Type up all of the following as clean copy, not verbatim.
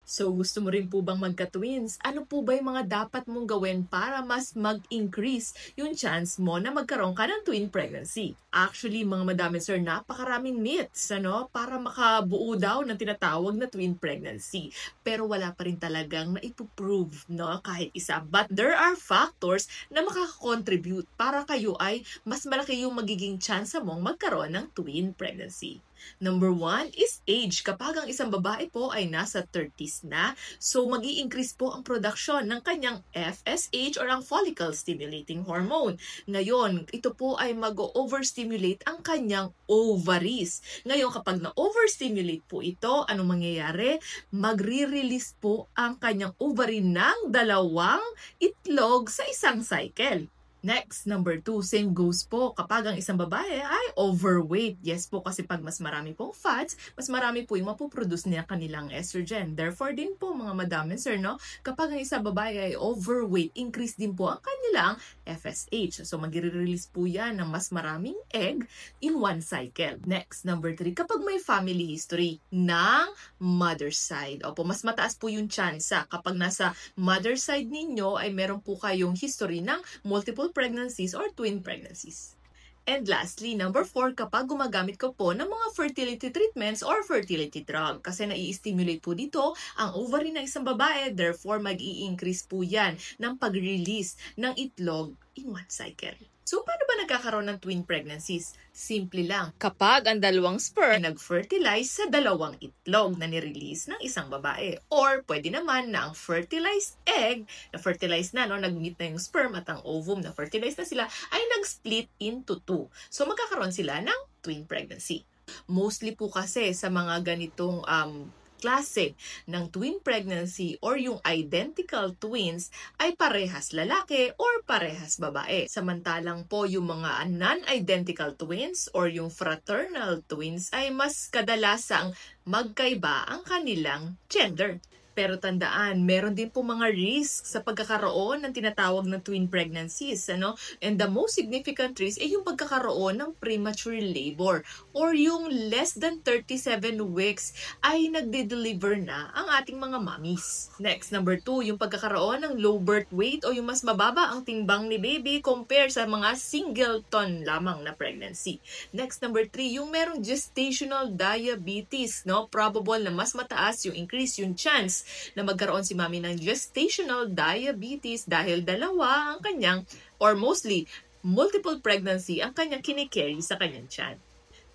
So, gusto mo rin po bang magka-twins? Ano po ba yung mga dapat mong gawin para mas mag-increase yung chance mo na magkaroon ka ng twin pregnancy? Actually, mga madami sir, napakaraming myths, para makabuo daw ng tinatawag na twin pregnancy. Pero wala pa rin talagang naipuprove, kahit isa. But there are factors na makakakontribute para kayo ay mas malaki yung magiging chance mong magkaroon ng twin pregnancy. Number 1 is age. Kapag ang isang babae po ay nasa 30s na, so mag-i-increase po ang production ng kanyang FSH or ang follicle stimulating hormone. Ngayon, ito po ay mag-overstimulate ang kanyang ovaries. Ngayon, kapag na-overstimulate po ito, anong mangyayari? Magre-release po ang kanyang ovary ng dalawang itlog sa isang cycle. Next, number 2, same goes po kapag ang isang babae ay overweight. Yes po, kasi pag mas marami pong fats, mas marami po yung mapuproduce niya kanilang estrogen. Therefore din po mga madami sir, kapag ang isang babae ay overweight, increase din po ang kanilang FSH. So magre-release po yan ng mas maraming egg in one cycle. Next, number 3, kapag may family history ng mother side. Opo, mas mataas po yung chance kapag nasa mother side ninyo ay meron po kayong history ng multiple pregnancies or twin pregnancies. And lastly, number 4, kapag gumagamit ka po ng mga fertility treatments or fertility drug. Kasi nai-stimulate po dito ang ovary ng isang babae, therefore mag-i-increase po yan ng pag-release ng itlog in one cycle. So, paano ba nagkakaroon ng twin pregnancies? Simple lang. Kapag ang dalawang sperm ay nag-fertilize sa dalawang itlog na nirelease ng isang babae. Or, pwede naman na ang fertilized egg, na-fertilize na, nag-meet na yung sperm at ang ovum na fertilize na sila, ay nag-split into 2. So, magkakaroon sila ng twin pregnancy. Mostly po kasi sa mga ganitong klase ng twin pregnancy or yung identical twins ay parehas lalaki or parehas babae. Samantalang po yung mga non-identical twins or yung fraternal twins ay mas kadalasang magkaiba ang kanilang gender. Pero tandaan, meron din po mga risk sa pagkakaroon ng tinatawag na twin pregnancies, And the most significant risk ay yung pagkakaroon ng premature labor or yung less than 37 weeks ay nagde-deliver na ang ating mga mommies. Next, number 2, yung pagkakaroon ng low birth weight o yung mas mababa ang timbang ni baby compare sa mga singleton lamang na pregnancy. Next, number 3, yung merong gestational diabetes, Probable na mas mataas yung increase, yung chance na magkaroon si mami ng gestational diabetes dahil dalawa ang kanyang, or mostly, multiple pregnancy ang kanyang kinikerry sa kanyang tiyan.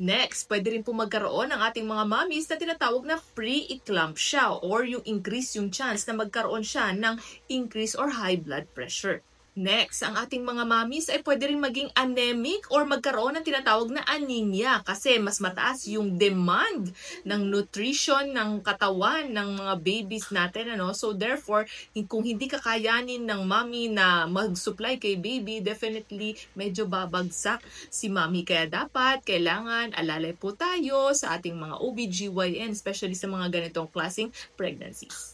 Next, pwede rin po magkaroon ng ating mga mommies na tinatawag na pre-eclampsia or yung increase yung chance na magkaroon siya ng increase or high blood pressure. Next, ang ating mga mommies ay pwede rin maging anemic or magkaroon ng tinatawag na anemia kasi mas mataas yung demand ng nutrition ng katawan ng mga babies natin. So therefore, kung hindi kakayanin ng mommy na mag-supply kay baby, definitely medyo babagsak si mommy. Kaya dapat, kailangan alalay po tayo sa ating mga OBGYN, especially sa mga ganitong klaseng pregnancies.